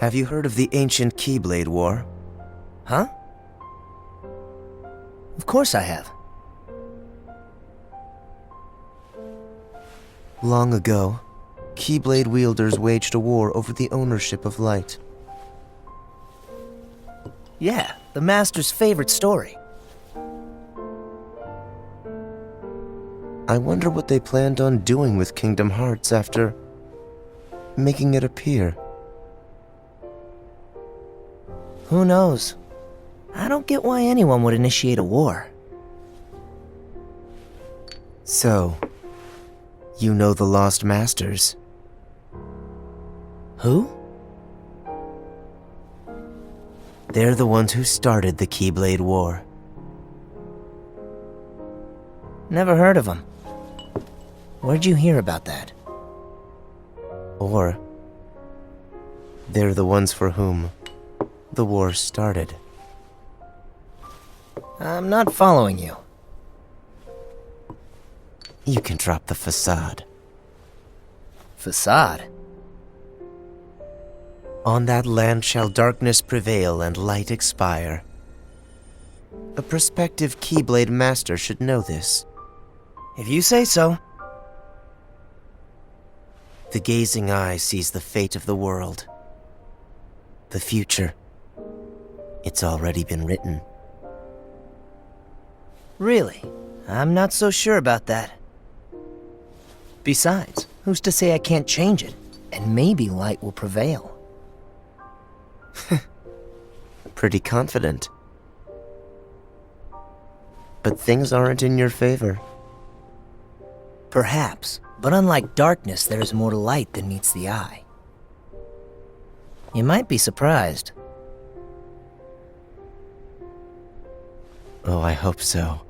Have you heard of the ancient Keyblade War? Huh? Of course I have. Long ago, Keyblade wielders waged a war over the ownership of light. Yeah, the Master's favorite story. I wonder what they planned on doing with Kingdom Hearts after making it appear. Who knows? I don't get why anyone would initiate a war. So, you know the Lost Masters? Who? They're the ones who started the Keyblade War. Never heard of them. Where'd you hear about that? Or, they're the ones for whom the war started. I'm not following you. You can drop the facade. Facade? On that land shall darkness prevail and light expire. A prospective Keyblade master should know this. If you say so. The gazing eye sees the fate of the world. The future. It's already been written. Really? I'm not so sure about that. Besides, who's to say I can't change it? And maybe light will prevail. Pretty confident. But things aren't in your favor. Perhaps, but unlike darkness, there is more to light than meets the eye. You might be surprised. Oh, I hope so.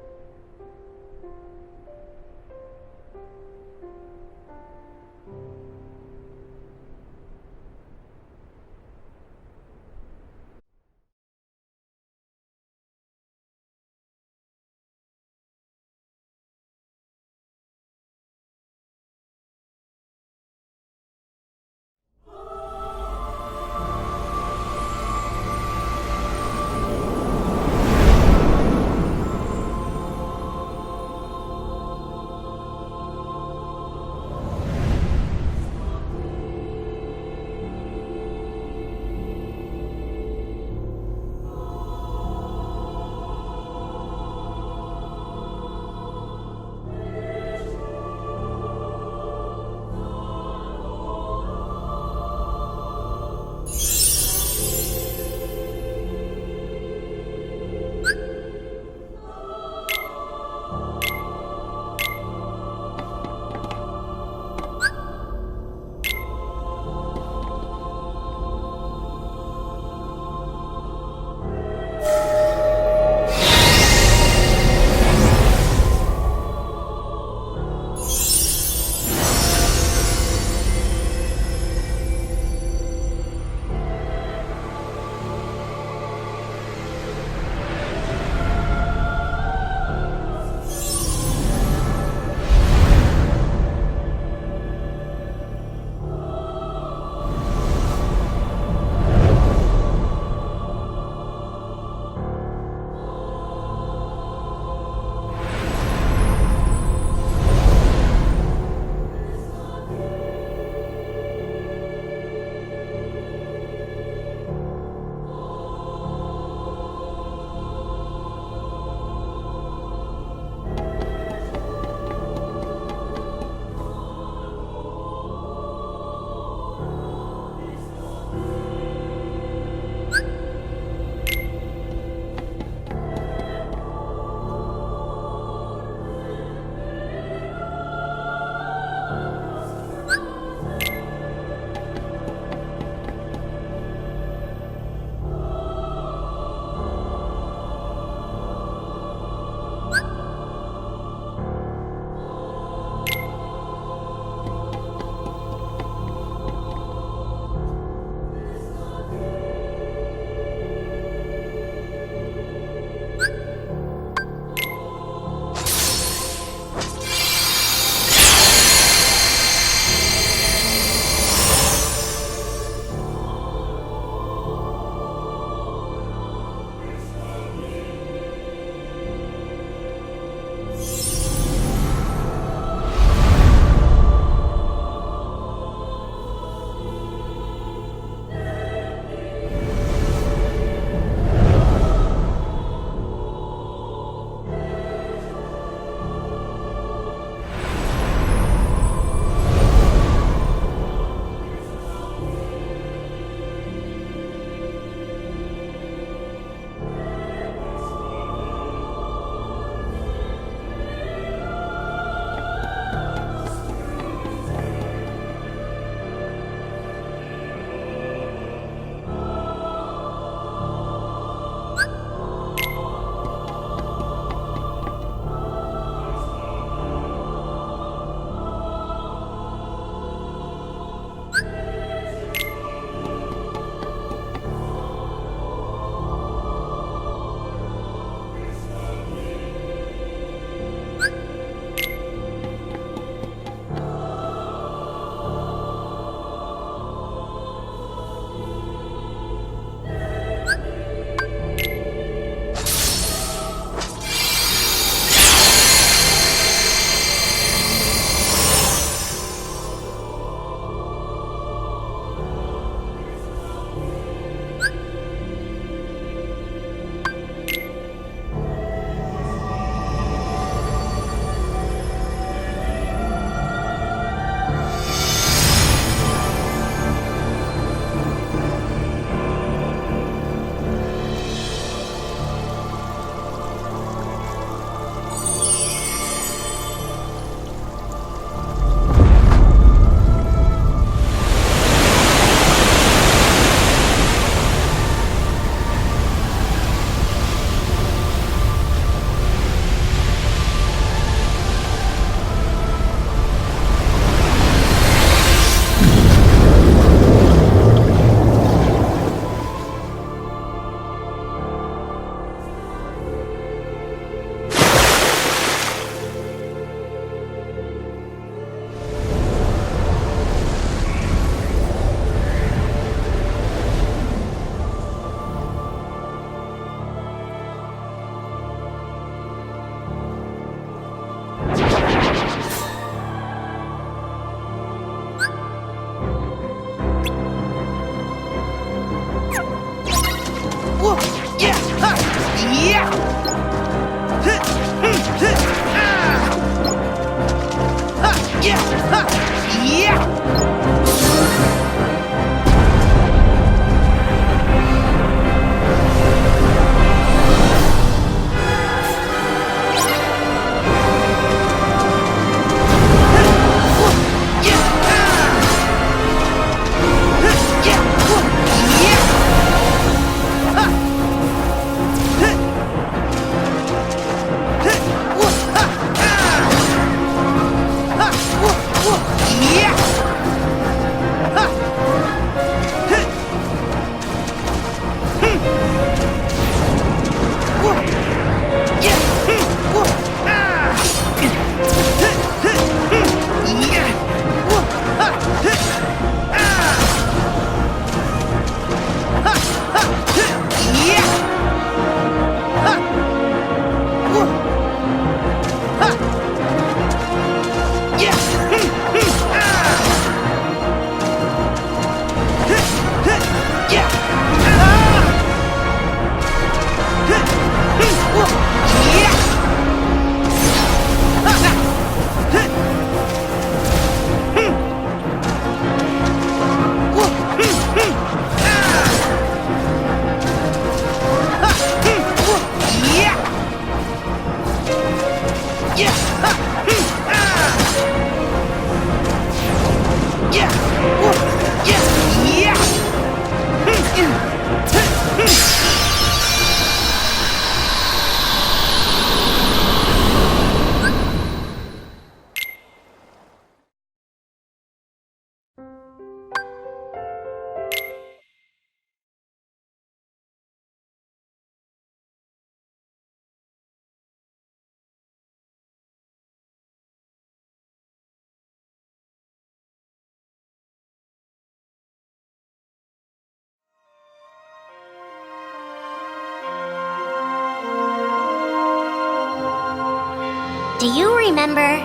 Do you remember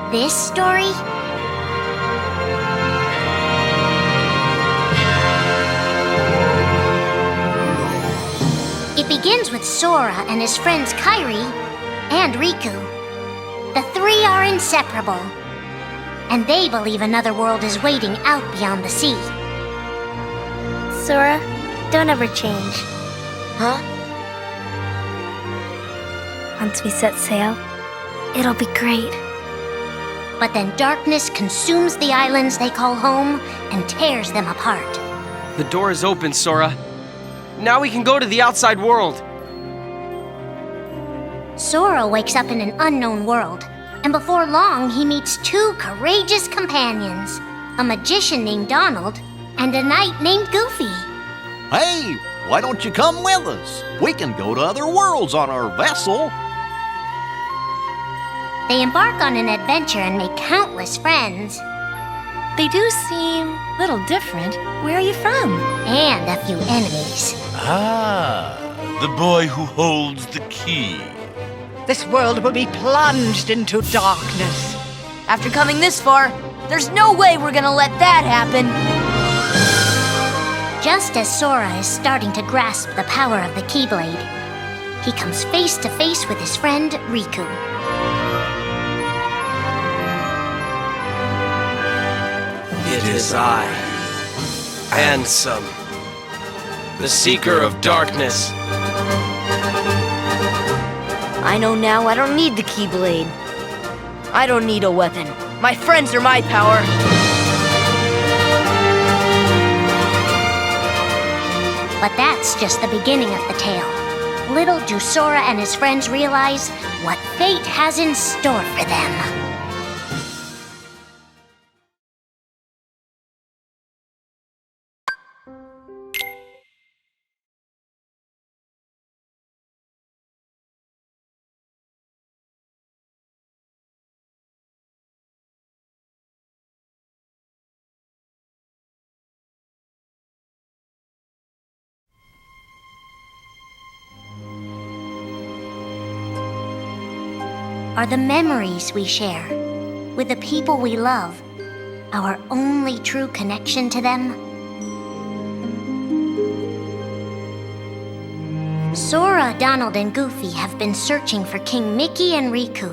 this story? It begins with Sora and his friends Kairi and Riku. The three are inseparable, and they believe another world is waiting out beyond the sea. Sora, don't ever change. Huh? Once we set sail, it'll be great. But then darkness consumes the islands they call home and tears them apart. The door is open, Sora. Now we can go to the outside world. Sora wakes up in an unknown world, and before long he meets two courageous companions, a magician named Donald and a knight named Goofy. Hey, why don't you come with us? We can go to other worlds on our vessel. They embark on an adventure and make countless friends. They do seem a little different. Where are you from? And a few enemies. Ah, the boy who holds the key. This world will be plunged into darkness. After coming this far, there's no way we're gonna let that happen. Just as Sora is starting to grasp the power of the Keyblade, he comes face to face with his friend Riku. It is I, Handsome, the Seeker of Darkness. I know now I don't need the Keyblade. I don't need a weapon. My friends are my power. But that's just the beginning of the tale. Little do Sora and his friends realize what fate has in store for them. Are the memories we share with the people we love our only true connection to them? Sora, Donald, and Goofy have been searching for King Mickey and Riku.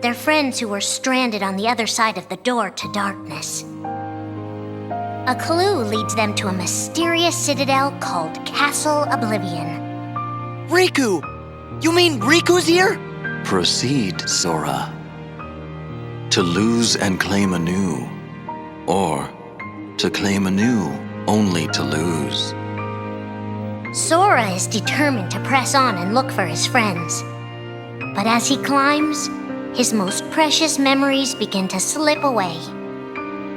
They're friends who were stranded on the other side of the door to darkness. A clue leads them to a mysterious citadel called Castle Oblivion. Riku! You mean Riku's here? Proceed, Sora. To lose and claim anew, or to claim anew only to lose. Sora is determined to press on and look for his friends. But as he climbs, his most precious memories begin to slip away.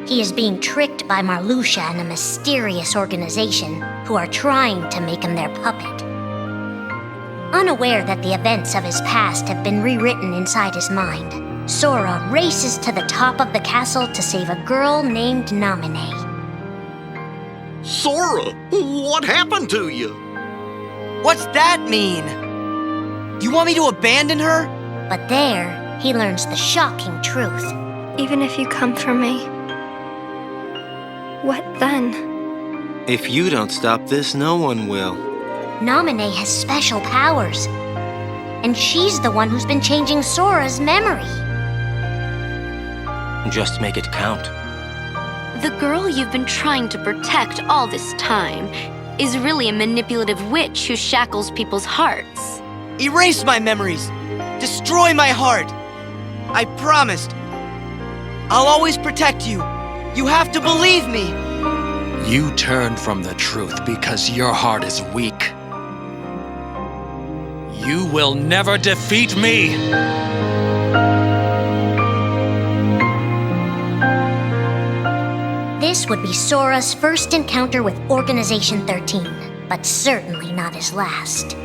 He is being tricked by Marluxia and a mysterious organization who are trying to make him their puppet. Unaware that the events of his past have been rewritten inside his mind, Sora races to the top of the castle to save a girl named Naminé. Sora, what happened to you? What's that mean? You want me to abandon her? But there, he learns the shocking truth. Even if you come for me, what then? If you don't stop this, no one will. Naminé has special powers, and she's the one who's been changing Sora's memory. Just make it count. The girl you've been trying to protect all this time is really a manipulative witch who shackles people's hearts. Erase my memories! Destroy my heart! I promised. I'll always protect you. You have to believe me. You turn from the truth because your heart is weak. You will never defeat me! This would be Sora's first encounter with Organization 13, but certainly not his last.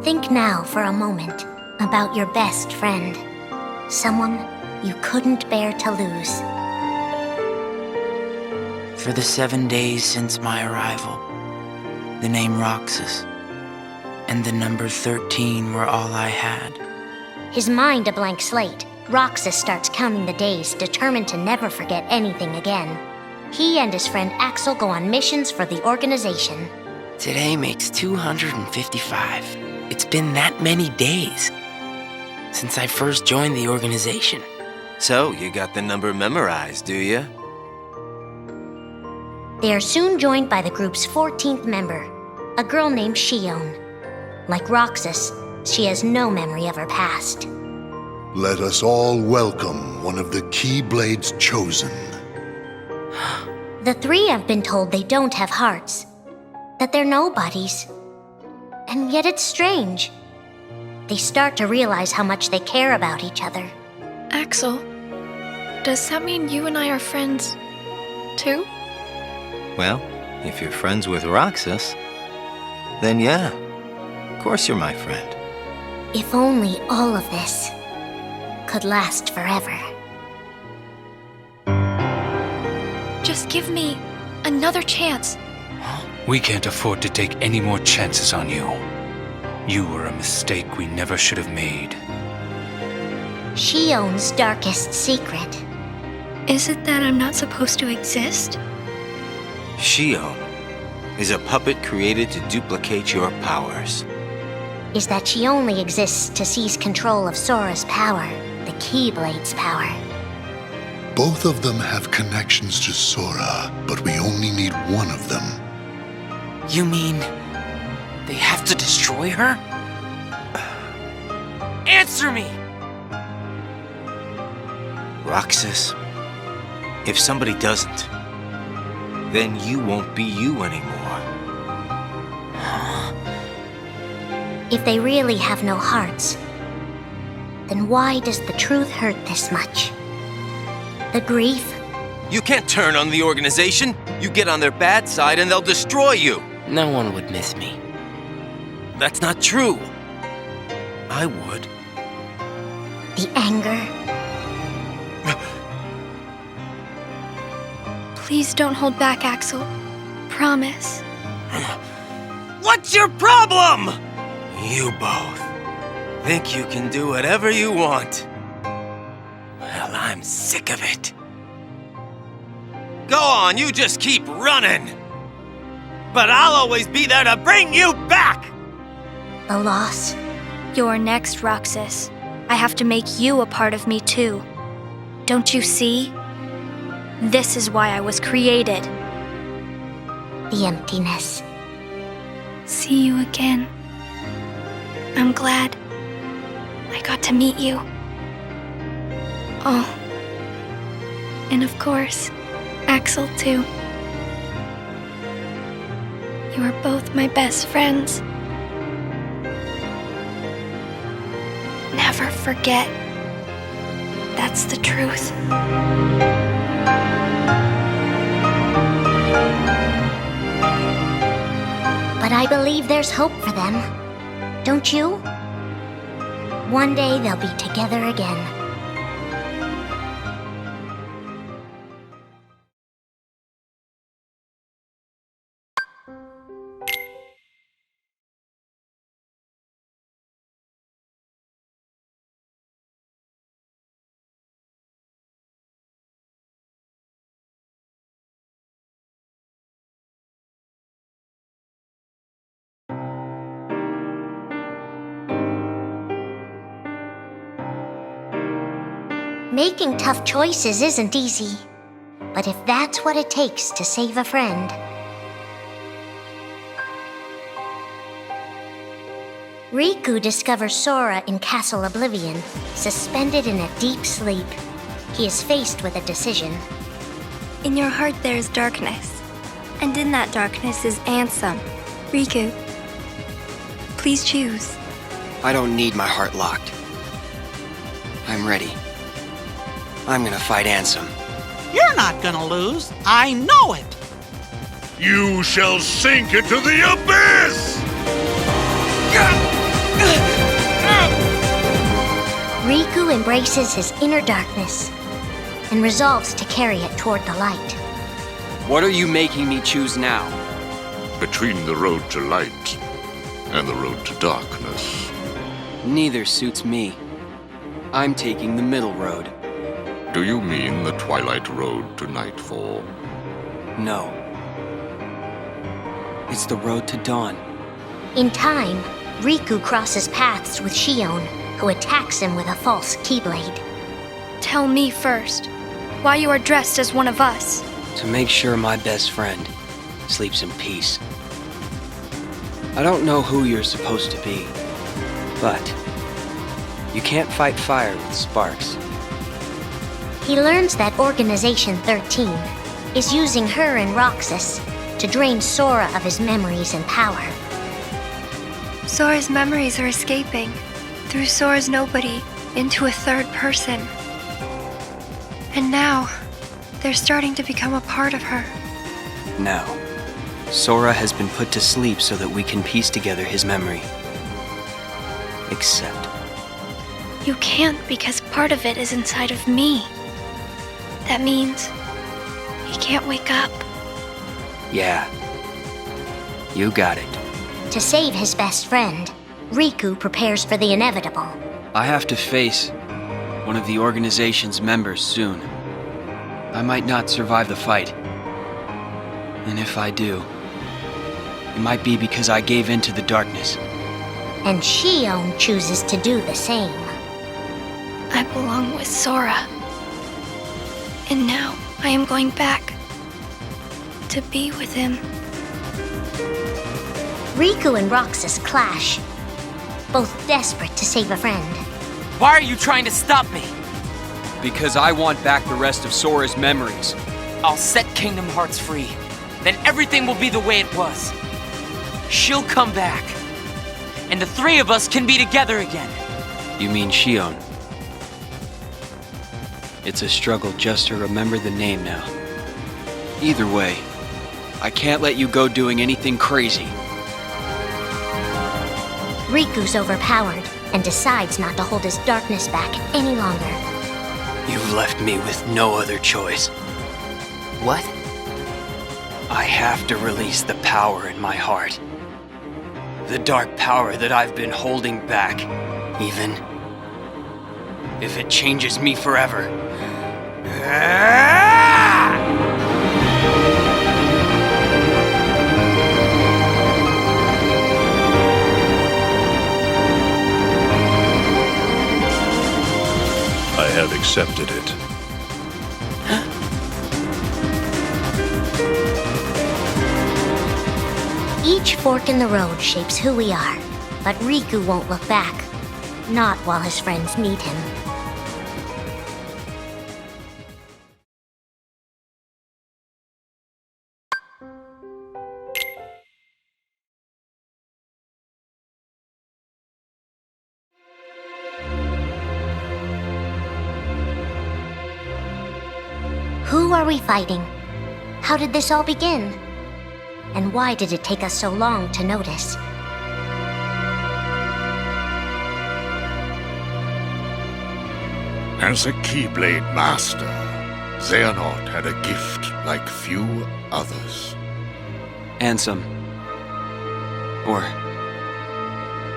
Think now for a moment about your best friend, someone you couldn't bear to lose. For the 7 days since my arrival, the name Roxas and the number 13 were all I had. His mind a blank slate, Roxas starts counting the days, determined to never forget anything again. He and his friend Axel go on missions for the organization. Today makes 255. It's been that many days since I first joined the organization. So, you got the number memorized, do you? They are soon joined by the group's 14th member, a girl named Xion. Like Roxas, she has no memory of her past. Let us all welcome one of the Keyblades chosen. The three have been told they don't have hearts, that they're nobodies. And yet it's strange. They start to realize how much they care about each other. Axel, does that mean you and I are friends, too? Well, if you're friends with Roxas, then yeah, of course you're my friend. If only all of this could last forever. Just give me another chance. We can't afford to take any more chances on you. You were a mistake we never should have made. Xion's darkest secret. Is it that I'm not supposed to exist? Xion is a puppet created to duplicate your powers. Is that she only exists to seize control of Sora's power, the Keyblade's power. Both of them have connections to Sora, but we only need one of them. You mean they have to destroy her? Answer me! Roxas, if somebody doesn't, then you won't be you anymore. If they really have no hearts, then why does the truth hurt this much? The grief? You can't turn on the organization. You get on their bad side and they'll destroy you. No one would miss me. That's not true. I would. The anger? Please don't hold back, Axel. Promise. What's your problem? You both think you can do whatever you want. Well, I'm sick of it. Go on, you just keep running. But I'll always be there to bring you back! The loss. You're next, Roxas. I have to make you a part of me too. Don't you see? This is why I was created. The emptiness. See you again. I'm glad I got to meet you. Oh. And of course, Axel too. You are both my best friends. Never forget. That's the truth. But I believe there's hope for them. Don't you? One day they'll be together again. Making tough choices isn't easy, but if that's what it takes to save a friend. Riku discovers Sora in Castle Oblivion, suspended in a deep sleep. He is faced with a decision. In your heart there is darkness, and in that darkness is Ansem. Riku, please choose. I don't need my heart locked. I'm ready. I'm gonna fight Ansem. You're not gonna lose. I know it. You shall sink into the abyss! Riku embraces his inner darkness and resolves to carry it toward the light. What are you making me choose now? Between the road to light and the road to darkness. Neither suits me. I'm taking the middle road. Do you mean the twilight road to nightfall? No. It's the road to dawn. In time, Riku crosses paths with Shion, who attacks him with a false keyblade. Tell me first, why you are dressed as one of us. To make sure my best friend sleeps in peace. I don't know who you're supposed to be, but you can't fight fire with sparks. He learns that Organization 13 is using her and Roxas to drain Sora of his memories and power. Sora's memories are escaping through Sora's nobody into a third person. And now, they're starting to become a part of her. Now, Sora has been put to sleep so that we can piece together his memory. Except... You can't because part of it is inside of me. That means he can't wake up. Yeah. You got it. To save his best friend, Riku prepares for the inevitable. I have to face one of the organization's members soon. I might not survive the fight. And if I do, it might be because I gave in to the darkness. And Shion chooses to do the same. I belong with Sora. And now I am going back to be with him. Riku and Roxas clash, both desperate to save a friend. Why are you trying to stop me? Because I want back the rest of Sora's memories. I'll set Kingdom Hearts free. Then everything will be the way it was. She'll come back. And the three of us can be together again. You mean Shion? It's a struggle just to remember the name now. Either way, I can't let you go doing anything crazy. Riku's overpowered and decides not to hold his darkness back any longer. You've left me with no other choice. What? I have to release the power in my heart. The dark power that I've been holding back, even if it changes me forever. I have accepted it. Each fork in the road shapes who we are, but Riku won't look back. Not while his friends need him. Who are we fighting? How did this all begin? And why did it take us so long to notice? As a Keyblade Master, Xehanort had a gift like few others. Ansem. Or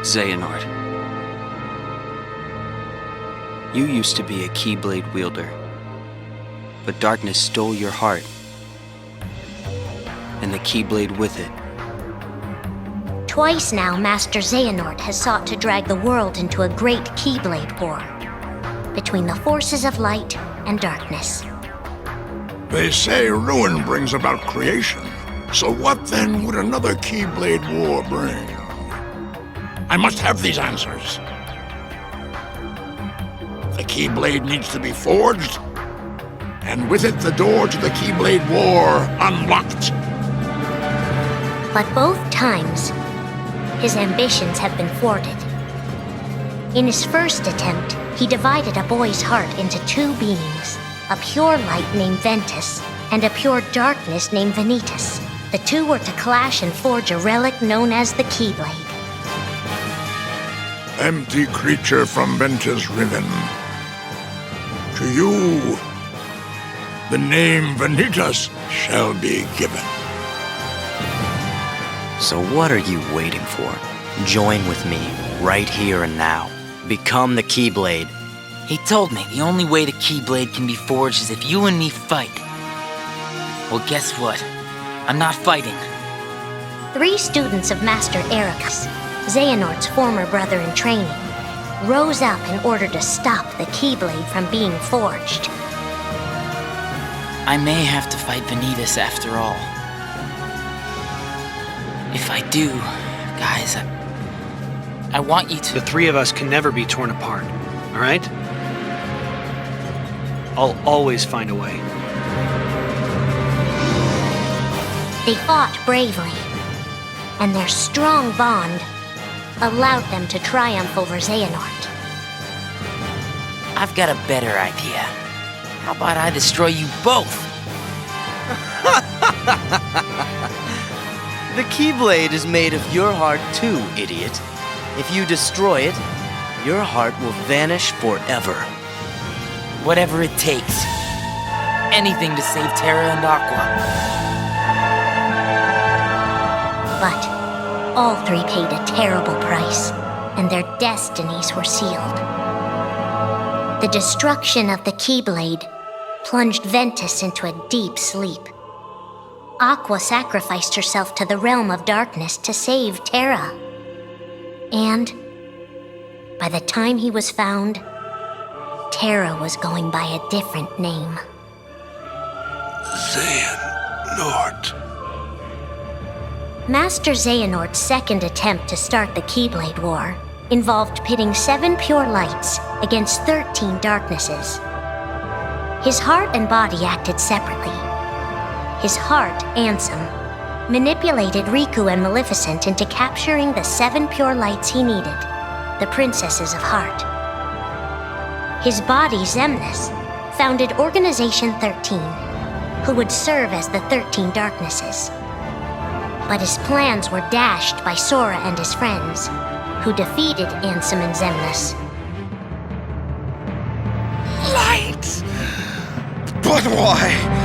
Xehanort. You used to be a Keyblade wielder, but darkness stole your heart, and the Keyblade with it. Twice now, Master Xehanort has sought to drag the world into a great Keyblade war between the forces of light and darkness. They say ruin brings about creation. So what then would another Keyblade war bring? I must have these answers. The Keyblade needs to be forged, and with it the door to the Keyblade war unlocked. But both times, his ambitions have been thwarted. In his first attempt, he divided a boy's heart into two beings, a pure light named Ventus, and a pure darkness named Vanitas. The two were to clash and forge a relic known as the Keyblade. Empty creature from Ventus Riven. To you, the name Vanitas shall be given. So what are you waiting for? Join with me, right here and now. Become the Keyblade. He told me the only way the Keyblade can be forged is if you and me fight. Well, guess what? I'm not fighting. 3 students of Master Ericus, Xehanort's former brother in training, rose up in order to stop the Keyblade from being forged. I may have to fight Vanitas after all. If I do, guys, I want you to... The 3 of us can never be torn apart, all right? I'll always find a way. They fought bravely, and their strong bond allowed them to triumph over Xehanort. I've got a better idea. How about I destroy you both? The Keyblade is made of your heart too, idiot. If you destroy it, your heart will vanish forever. Whatever it takes. Anything to save Terra and Aqua. But all 3 paid a terrible price, and their destinies were sealed. The destruction of the Keyblade plunged Ventus into a deep sleep. Aqua sacrificed herself to the realm of darkness to save Terra. And by the time he was found, Terra was going by a different name. Xehanort. Master Xehanort's second attempt to start the Keyblade War involved pitting 7 pure lights against 13 darknesses. His heart and body acted separately. His heart, Ansem, manipulated Riku and Maleficent into capturing the 7 pure lights he needed, the Princesses of Heart. His body, Xemnas, founded Organization 13, who would serve as the 13 darknesses. But his plans were dashed by Sora and his friends, who defeated Ansem and Xemnas. Light! But why?